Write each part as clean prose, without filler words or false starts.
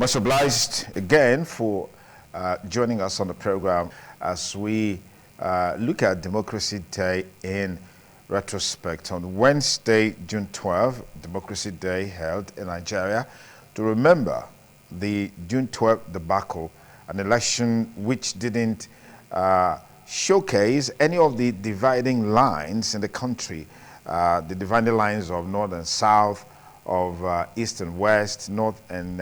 Much obliged again for joining us on the program as we look at Democracy Day in retrospect. On Wednesday, June 12, Democracy Day held in Nigeria to remember the June 12 debacle, an election which didn't showcase any of the dividing lines in the country, the dividing lines of north and south, of east and west, north and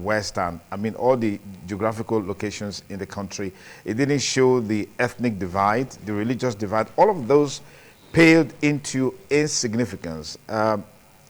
west, and I mean all the geographical locations in the country. It didn't show the ethnic divide, the religious divide. All of those paled into insignificance. MK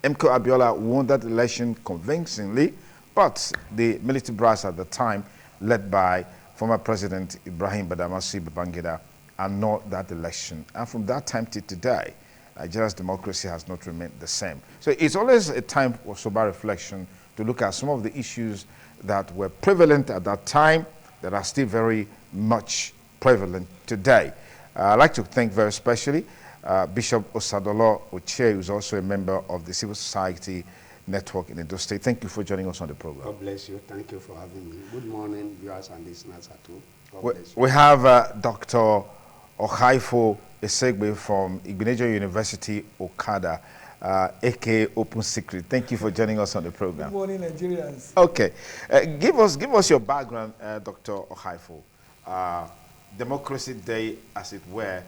Abiola won that election convincingly, but the military brass at the time, led by former President Ibrahim Badamasi Babangida, annulled that election. And from that time to today, Nigeria's democracy has not remained the same. So it's always a time of sober reflection to look at some of the issues that were prevalent at that time that are still very much prevalent today. I'd like to thank very especially Bishop Osadolo Oche, who's also a member of the Civil Society Network in Edo State. Thank you for joining us on the program. God bless you. Thank you for having me. Good morning, viewers and listeners at home. God bless you. We have Dr. Okaifo Esegbe from Igbenedion University, Okada, aka Open Secret. Thank you for joining us on the program. Good morning, Nigerians. Okay, give us your background, Dr. Okaifo. Democracy Day, as it were,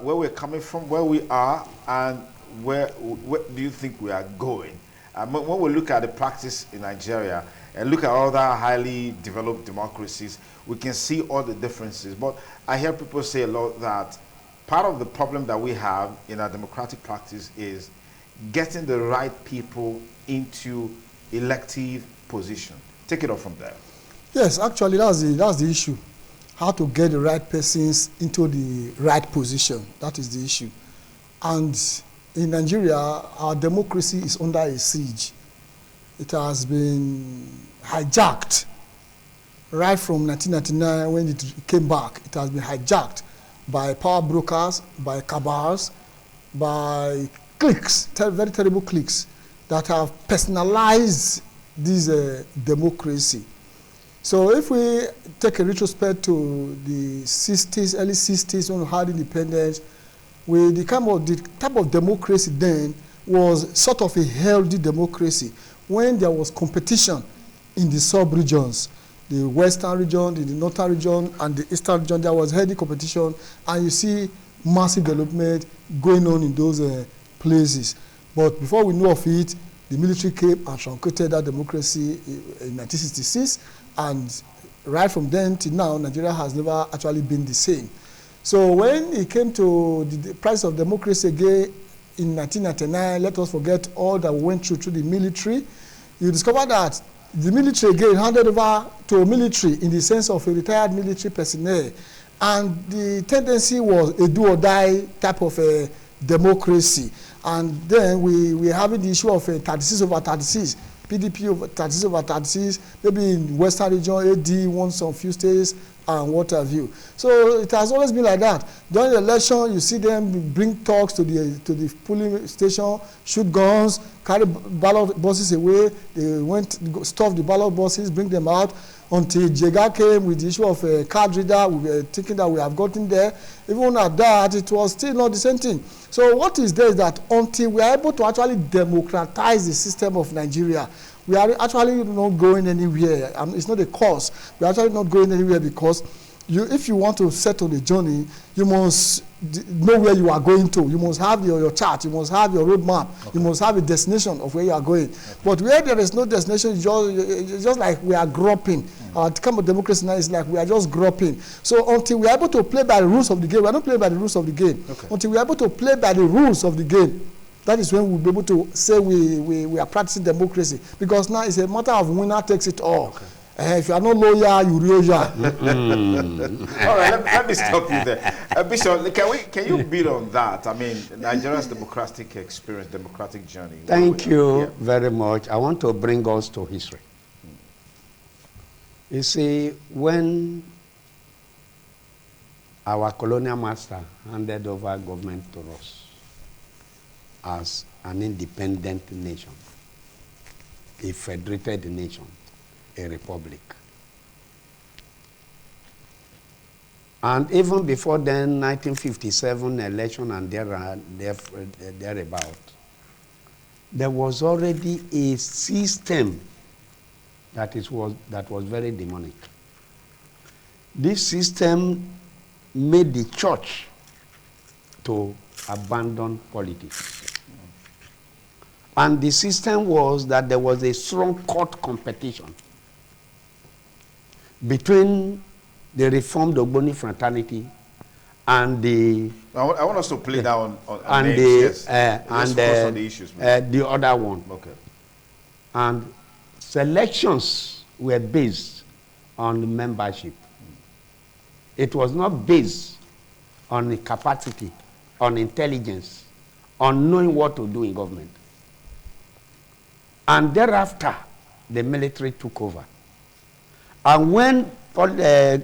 where we're coming from, where we are, and where do you think we are going? When we look at the practice in Nigeria and look at other highly developed democracies, we can see all the differences. But I hear people say a lot that part of the problem that we have in our democratic practice is getting the right people into elective position. Take it off from there. Yes, actually, that's the issue. How to get the right persons into the right position. That is the issue. And in Nigeria, our democracy is under a siege. It has been hijacked right from 1999 when it came back. It has been hijacked by power brokers, by cabals, by cliques, very terrible cliques that have personalized this democracy. So if we take a retrospect to the 60s, early 60s when we had independence, the type of democracy then was sort of a healthy democracy when there was competition in the sub-regions. The western region, the northern region, and the eastern region, there was healthy competition, and you see massive development going on in those places. But before we know of it, the military came and truncated that democracy in 1966, and right from then till now, Nigeria has never actually been the same. So when it came to the price of democracy again in 1999, let us forget all that we went through the military, you discover that the military again handed over to a military in the sense of a retired military personnel. And the tendency was a do or die type of a democracy. And then we having the issue of 36 over 36, PDP over 36 over 36, maybe in Western region, AD won some few states and what have you. So it has always been like that. During the election, you see them bring talks to the polling station, shoot guns, carry ballot boxes away. They stuff the ballot boxes, bring them out, until Jega came with the issue of a card reader. We were thinking that we have gotten there. Even at that, it was still not the same thing. So what is there is that until we are able to actually democratize the system of Nigeria, we are actually not going anywhere. It's not a cause. We are actually not going anywhere because if you want to set on a journey, you must know where you are going to. You must have your chart. You must have your roadmap. Okay. You must have a destination of where you are going. Okay. But where there is no destination, it's just like we are groping. The kind of democracy now is like we are just groping. So until we are able to play by the rules of the game, we are not playing by the rules of the game. Okay. Until we are able to play by the rules of the game, that is when we'll be able to say we are practicing democracy. Because now it's a matter of winner takes it all. Okay. If you are not loyal, you real. All right, let me stop you there. Bishop, can you build on that? I mean, Nigeria's democratic experience, democratic journey. Thank you very much. I want to bring us to history. You see, when our colonial master handed over government to us as an independent nation, a federated nation, a republic. And even before then, 1957 election and thereabout, there was already a system that was very demonic. This system made the church to abandon politics. And the system was that there was a strong court competition between the Reformed Ogboni fraternity and the... I want us to play down on and names, the, yes. and on the issues, the other one. Okay. And selections were based on membership. It was not based on the capacity, on intelligence, on knowing what to do in government. And thereafter, the military took over. And when political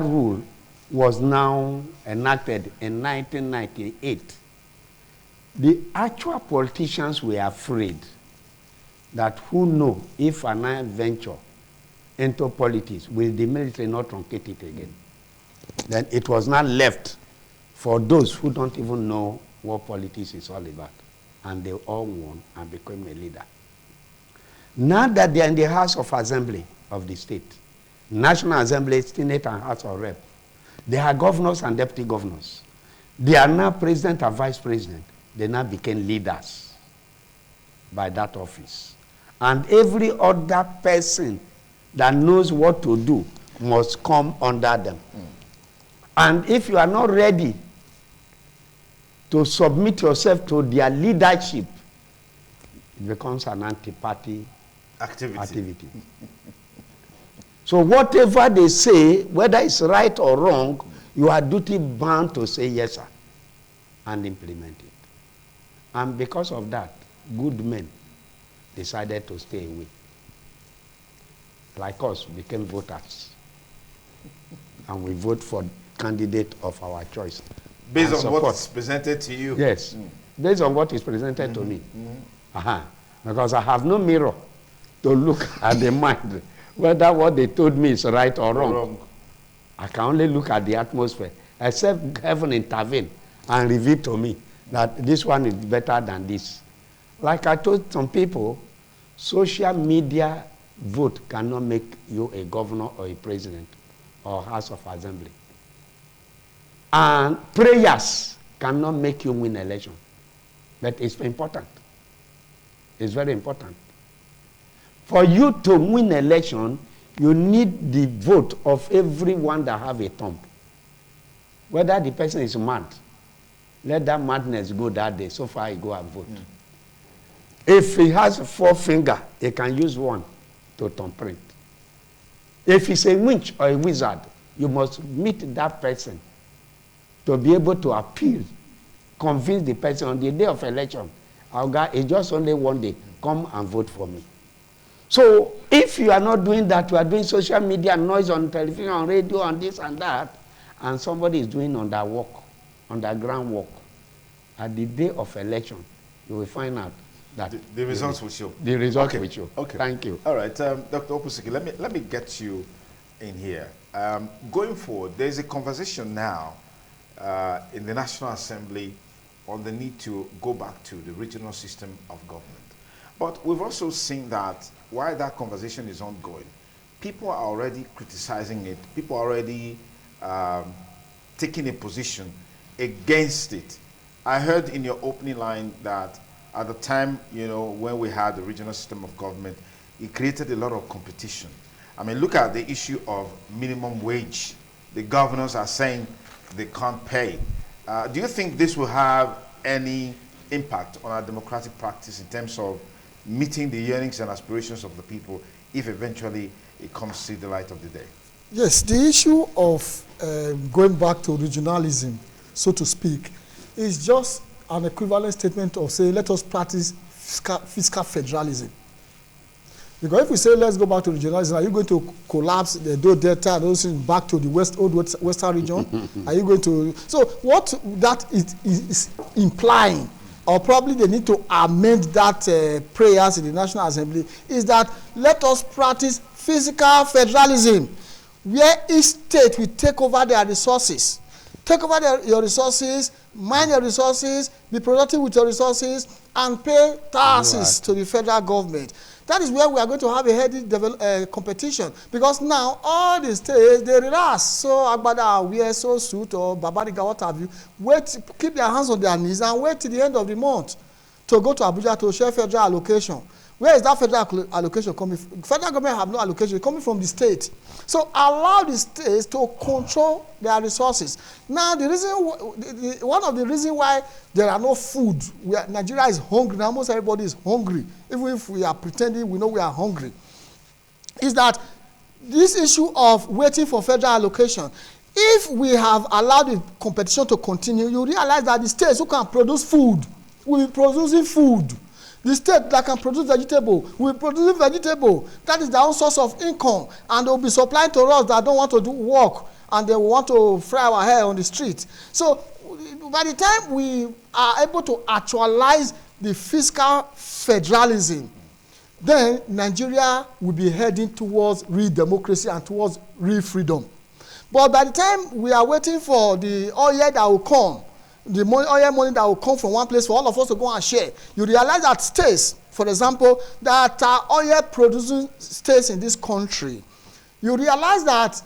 rule was now enacted in 1998, the actual politicians were afraid that who know if I venture into politics, will the military not truncate it again? Then it was not left for those who don't even know what politics is all about. And they all won and became a leader. Now that they are in the House of Assembly of the state, National Assembly, Senate, and House of Rep, they are governors and deputy governors. They are now president and vice president. They now became leaders by that office. And every other person that knows what to do must come under them. And if you are not ready to submit yourself to their leadership, it becomes an anti-party activity. So whatever they say, whether it's right or wrong, you are duty bound to say yes, sir, and implement it. And because of that, good men decided to stay away. Like us, became voters. And we vote for candidate of our choice. Based on what is presented to you? Yes. Based on what is presented to me. Because I have no mirror to look at the mind, whether what they told me is right or wrong. I can only look at the atmosphere, except heaven intervene and reveal to me that this one is better than this. Like I told some people, social media vote cannot make you a governor or a president or House of Assembly. And prayers cannot make you win election. But it's important. It's very important. For you to win election, you need the vote of everyone that have a thumb. Whether the person is mad, let that madness go that day. So far, he go and vote. If he has 4 fingers, he can use one to thumbprint. If he's a witch or a wizard, you must meet that person to be able to appeal, convince the person on the day of election. It's just only one day. Come and vote for me. So if you are not doing that, you are doing social media noise on television, on radio, on this and that, and somebody is doing underground work, at the day of election, you will find out that the results will show. The results will show. Okay. Thank you. All right, Dr. Opusiki, let me get you in here. Going forward, there's a conversation now in the National Assembly on the need to go back to the regional system of government. But we've also seen that while that conversation is ongoing, people are already criticizing it. People are already taking a position against it. I heard in your opening line that at the time, when we had the regional system of government, it created a lot of competition. I mean, look at the issue of minimum wage. The governors are saying they can't pay. Do you think this will have any impact on our democratic practice in terms of meeting the yearnings and aspirations of the people if eventually it comes to see the light of the day? Yes, the issue of going back to regionalism, so to speak, is just an equivalent statement of saying, let us practice fiscal federalism. Because if we say, let's go back to regionalism, are you going to collapse the Do Delta and those things back to the western region? Are you going to... So what that is implying or probably they need to amend that prayers in the National Assembly, is that let us practice physical federalism, where each state will take over their resources. Take over your resources, mine your resources, be productive with your resources, and pay taxes to the federal government. That is where we are going to have a healthy competition, because now all the states, they relax. So Agbada, wear so suit or Babariga, what have you, wait, keep their hands on their knees and wait till the end of the month to go to Abuja to share federal allocation. Where is that federal allocation coming from? Federal government have no allocation, it's coming from the state. So allow the states to control their resources. Now, the reason, one of the reasons why there are no food, Nigeria is hungry, now almost everybody is hungry, even if we are pretending we know we are hungry, is that this issue of waiting for federal allocation, if we have allowed the competition to continue, you realize that the states who can produce food will be producing food. The state that can produce vegetable will be producing vegetable. That is their own source of income. And they will be supplying to us that don't want to do work and they want to fry our hair on the street. So by the time we are able to actualize the fiscal federalism, then Nigeria will be heading towards real democracy and towards real freedom. But by the time we are waiting for the oil that will come, the oil money that will come from one place for all of us to go and share, you realize that states, for example, that are oil producing states in this country, you realize that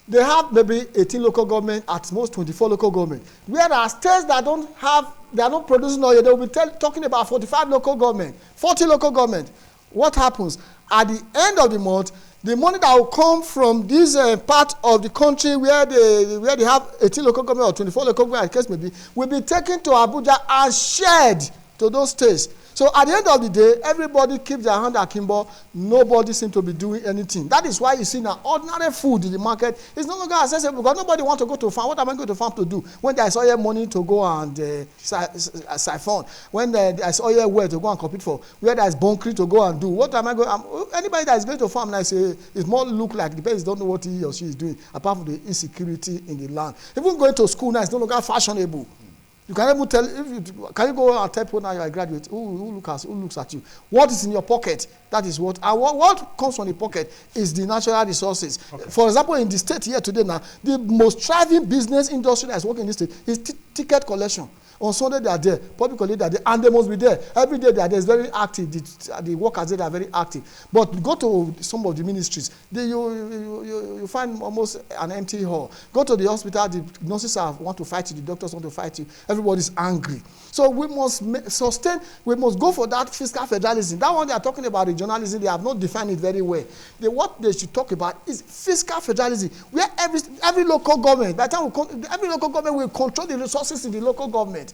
they have maybe 18 local government, at most 24 local government. Whereas states that don't have, they are not producing oil, they will be talking about 45 local government, 40 local government. What happens? At the end of the month, the money that will come from this part of the country where they have 18 local government or 24 local government, the case may be, will be taken to Abuja and shared to those states. So at the end of the day, everybody keeps their hand akimbo. Nobody seems to be doing anything. That is why you see now ordinary food in the market is no longer accessible because nobody wants to go to farm. What am I going to farm to do? When there is oil money to go and siphon, when there is oil well to go and compete for, where there is bunkering to go and do, what am I going? Anybody that is going to farm now say it more look like the person don't know what he or she is doing, apart from the insecurity in the land. Even going to school now is no longer fashionable. You can even tell, can you go and tell people now you are a graduate, who looks at you? What is in your pocket? That is what, and what comes from the pocket is the natural resources. Okay. For example, in the state here today now, the most thriving business industry that is working in this state is ticket collection. On Sunday they are there, public holiday they are there, and they must be there. Every day they are there. It's very active. The workers there are very active. But go to some of the ministries, you find almost an empty hall. Go to the hospital, the nurses want to fight you, the doctors want to fight you. Everybody's angry. So we must sustain, we must go for that fiscal federalism. That one they are talking about regionalism, they have not defined it very well. What they should talk about is fiscal federalism, where every local government, by the time every local government will control the resources in the local government.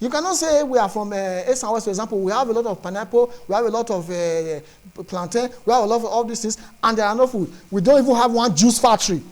You cannot say we are from East and West, for example. We have a lot of pineapple, we have a lot of plantain, we have a lot of all these things, and there are no food. We don't even have one juice factory.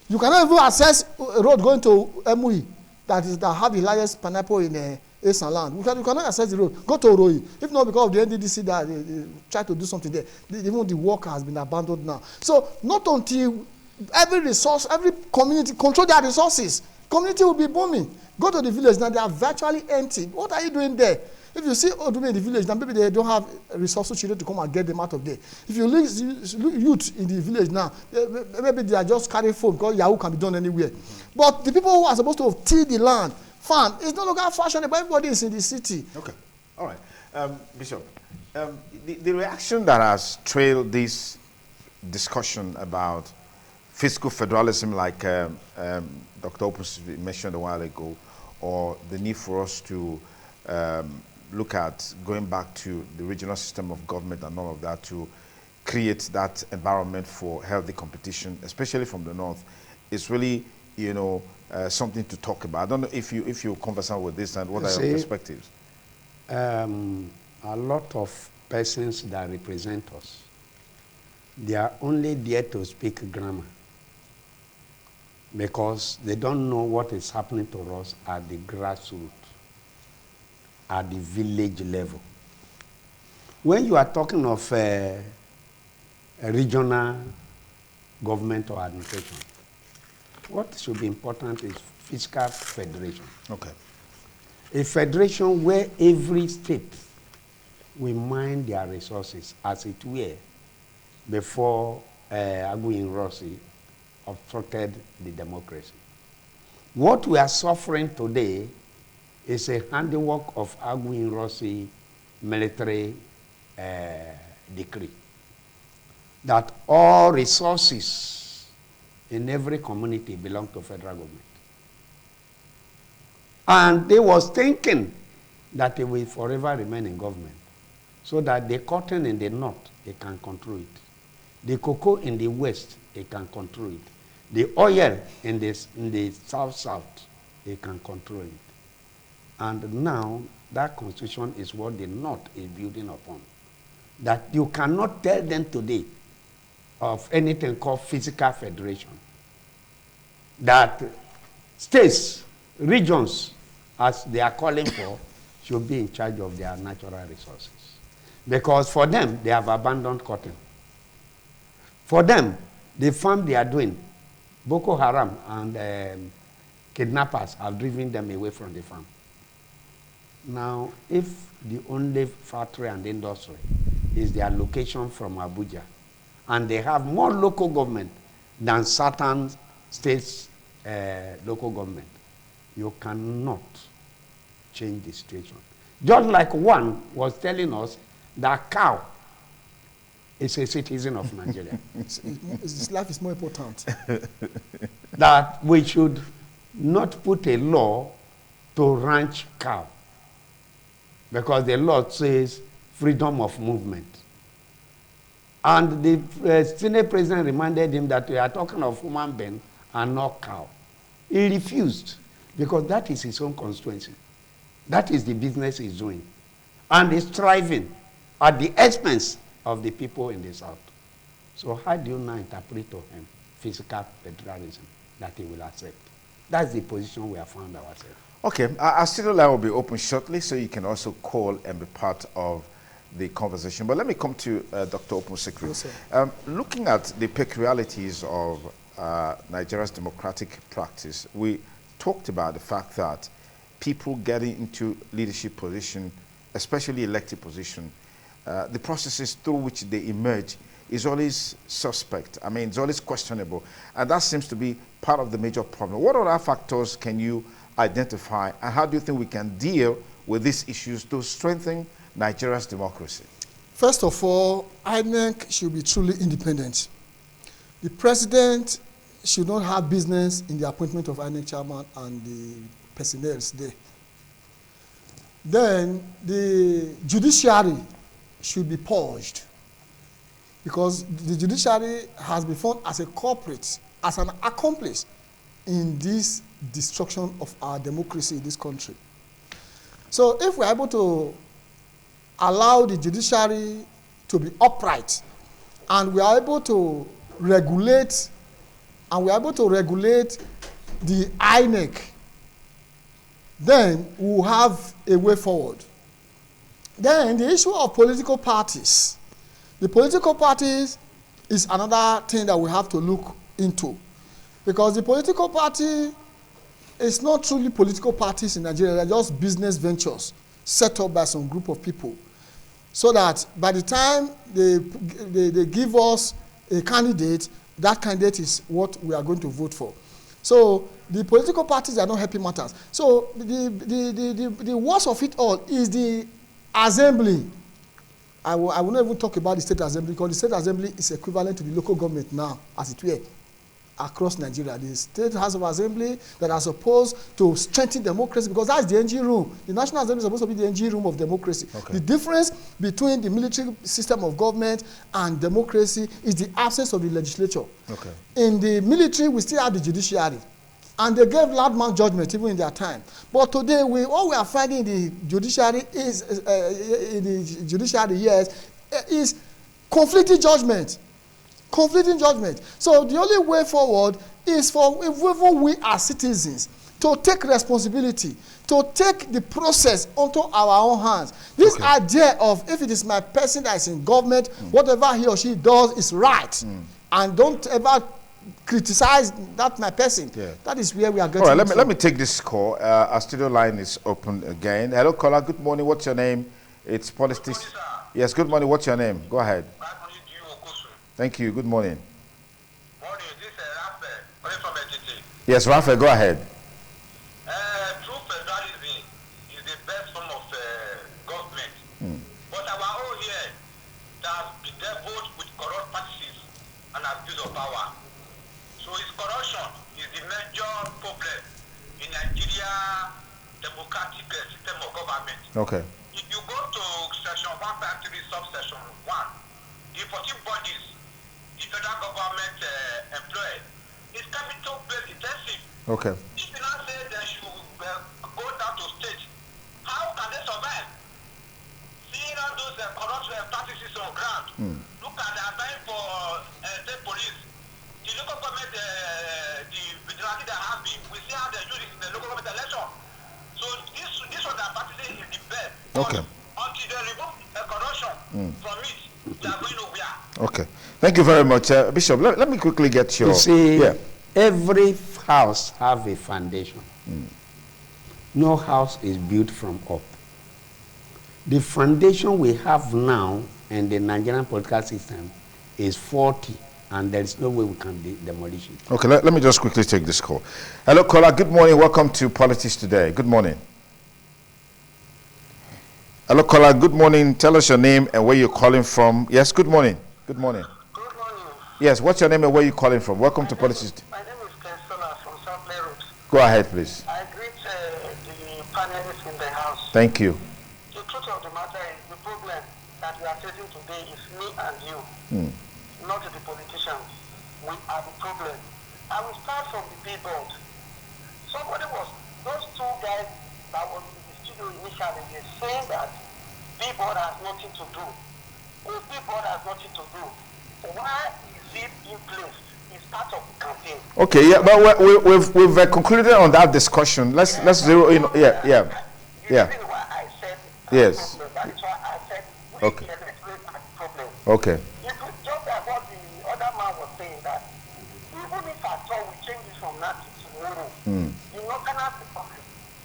You cannot even access a road going to Emui that have the largest pineapple in East and Land. You cannot access the road. Go to Oroi. If not because of the NDDC that they try to do something there, even the work has been abandoned now. So not until every resource, every community control their resources, community will be booming. Go to the village now, they are virtually empty. What are you doing there? If you see Odume in the village, then maybe they don't have resources children to come and get them out of there. If you look youth in the village now, maybe they are just carrying phone because Yahoo can be done anywhere. But the people who are supposed to till the land, farm, it's no longer fashionable. Everybody is in the city. Okay, all right. Bishop, the reaction that has trailed this discussion about fiscal federalism, like Dr. Opus mentioned a while ago, or the need for us to look at going back to the regional system of government and all of that to create that environment for healthy competition, especially from the north, is really, something to talk about. I don't know if you conversant with this and what are your perspectives? A lot of persons that represent us, they are only there to speak grammar, because they don't know what is happening to us at the grassroots, at the village level. When you are talking of a regional government or administration, what should be important is fiscal federation. Okay. A federation where every state will mine their resources, as it were, before Aguiyi Rossi obstructed the democracy. What we are suffering today is a handiwork of Aguiyi Rossi military decree that all resources in every community belong to federal government. And they was thinking that they will forever remain in government, so that the cotton in the north, they can control it. The cocoa in the west, they can control it. The oil in the south, they can control it. And now, that constitution is what the north is building upon. That you cannot tell them today of anything called physical federation. That states, regions, as they are calling for, should be in charge of their natural resources. Because for them, they have abandoned cotton. For them, the farm they are doing, Boko Haram and kidnappers have driven them away from the farm. Now, if the only factory and industry is their location from Abuja, and they have more local government than certain states' local government, you cannot change the situation. Just like one was telling us that cow is a citizen of Nigeria. His life is more important. That we should not put a law to ranch cow, because the law says freedom of movement. And the Senate president reminded him that we are talking of human being and not cow. He refused, because that is his own constituency. That is the business he's doing. And he's striving at the expense of the people in the south. So how do you now interpret to him physical federalism that he will accept? That's the position we have found ourselves. Okay, our studio line will be open shortly, so you can also call and be part of the conversation. But let me come to Dr. Opunsikri. Yes, looking at the peculiarities of Nigeria's democratic practice, we talked about the fact that people getting into leadership position, especially elected position, the processes through which they emerge is always suspect. I mean, it's always questionable. And that seems to be part of the major problem. What other factors can you identify, and how do you think we can deal with these issues to strengthen Nigeria's democracy? First of all, INEC should be truly independent. The president should not have business in the appointment of INEC chairman and the personnel there. Then the judiciary should be purged, because the judiciary has been found as a culprit, as an accomplice in this destruction of our democracy in this country. So if we're able to allow the judiciary to be upright, and we are able to regulate, the INEC, then we'll have a way forward. Then the issue of political parties. The political parties is another thing that we have to look into, because the political party is not truly political parties in Nigeria. They're just business ventures set up by some group of people, so that by the time they give us a candidate, that candidate is what we are going to vote for. So the political parties are not helping matters. So the worst of it all is the assembly. I will not even talk about the state assembly, because the state assembly is equivalent to the local government now, as it were, across Nigeria. The state House of Assembly that are supposed to strengthen democracy, because that's the engine room. The National Assembly is supposed to be the engine room of democracy. Okay. The difference between the military system of government and democracy is the absence of the legislature. Okay. In the military, we still have the judiciary, and they gave landmark judgment even in their time. But today, all we are finding in the judiciary is conflicting judgment. Conflicting judgment. So the only way forward is for even we as citizens to take responsibility, to take the process onto our own hands. This idea of, if it is my person that is in government, whatever he or she does is right, and don't ever criticize that my person. Yeah. That is where we are getting. All right, let me take this call. Our studio line is open again. Hello, caller. Good morning. What's your name? It's politics. Yes, good morning. What's your name? Go ahead. Thank you. Good morning. Morning. This is Raphael from NTT. Yes, Raphael, go ahead. True federalism is the best form of government. But our own here has been devoured with corrupt practices and abuse of power. So its corruption is the major problem in Nigeria democratic system of government. Okay. If you go to section 153 subsection 1, the 14 bodies the federal government employ is capital-based intensive. Okay. If you now say they should go down to state, how can they survive? Seeing all those corrupt practices on ground, look at the applying for state police. The local government, the vigilante they have been, we see how they use it in the local government election. So this one that practicing is the best. Okay. Until they remove corruption from it, they are going nowhere. Okay. Thank you very much. Bishop, let me quickly get your... You see, yeah. every house have a foundation. No house is built from up. The foundation we have now in the Nigerian political system is 40, and there is no way we can demolish it. Okay, let me just quickly take this call. Hello, caller. Good morning. Welcome to Politics Today. Good morning. Hello, caller. Good morning. Tell us your name and where you're calling from. Yes, good morning. Good morning. Good morning. Yes, what's your name and where you're calling from? Welcome to Politics. My name is Ken Sola from South Road. Go ahead, please. I greet the panelists in the house. Thank you. The truth of the matter is the problem that we are facing today is me and you, not the politicians. We are the problem. I will start from the billboard. Those two guys that were in the studio initially, they're saying that billboard has nothing to do. The billboard has nothing to do. Why is it in place? It's part of the campaign. Okay, yeah, but we've concluded on that discussion. Let's zero in. Yeah. The reason why I said Yes. problem, that is why I said we Okay. can explain that problem. Okay. If we just like what the other man was saying, that even if at all we change it from now to tomorrow, the northern republic,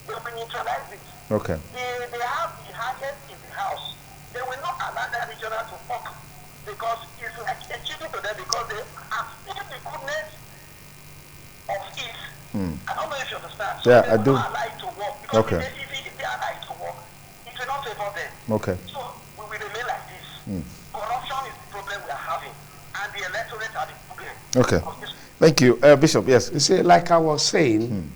they will neutralize it. Okay. They have the highest in the house. They will not allow that regional to work because it's like a cheating to them because they have seen the goodness of it. I don't know if you understand. So Yeah, they I will do. not allow it to work because Okay. if they allow it to work, it will not favor them. Okay. So we will remain like this. Corruption is the problem we are having, and the electorate are the problem. Okay. Thank you, Bishop. Yes. You see, like I was saying,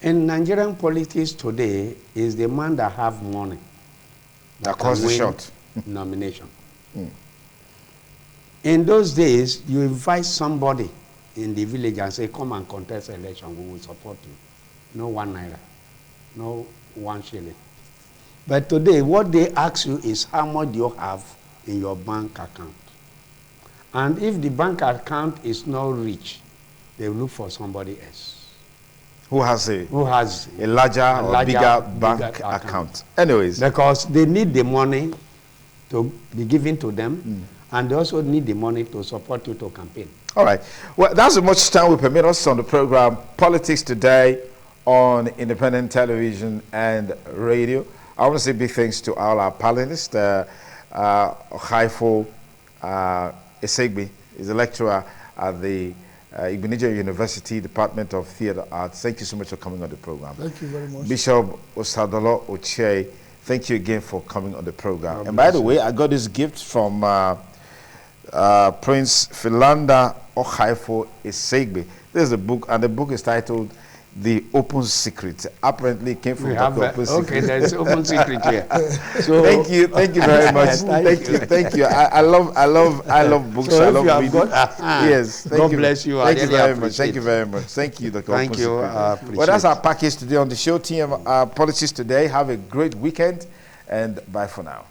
in Nigerian politics today is the man that have money That calls can the win shot. nomination. In those days, you invite somebody in the village and say, come and contest election, we will support you. No 1 naira, no 1 shilling. But today, what they ask you is how much do you have in your bank account. And if the bank account is not rich, they look for somebody else Who has who has a larger or larger, bigger bigger bank account. account? Anyways. Because they need the money to be given to them, and they also need the money to support you to campaign. All right. Well, that's as much time we permit us on the program Politics Today on independent television and radio. I want to say big thanks to all our panelists. Haifo Esegbe is a lecturer at the Igbeneghu University Department of Theatre Arts. Thank you so much for coming on the program. Thank you very much. Bishop Osadolo Oche, thank you again for coming on the program. God And by bless the you. way, I got this gift from Prince Philanda Ohaifo Esegbe. There's a book, and the book is titled The Open Secret. Apparently, it came from We Dr. have Open okay, Secret. there's open secret here. So Thank you very much. Thank you. I love books. So I if love you have reading. got- Yes, thank God you. bless you. I Thank you really very much. appreciate Thank you very much. Thank you, Dr. Thank Open you. Secret. I appreciate Well, that's it. our package today on the show. Team Politics Today. Have a great weekend, and bye for now.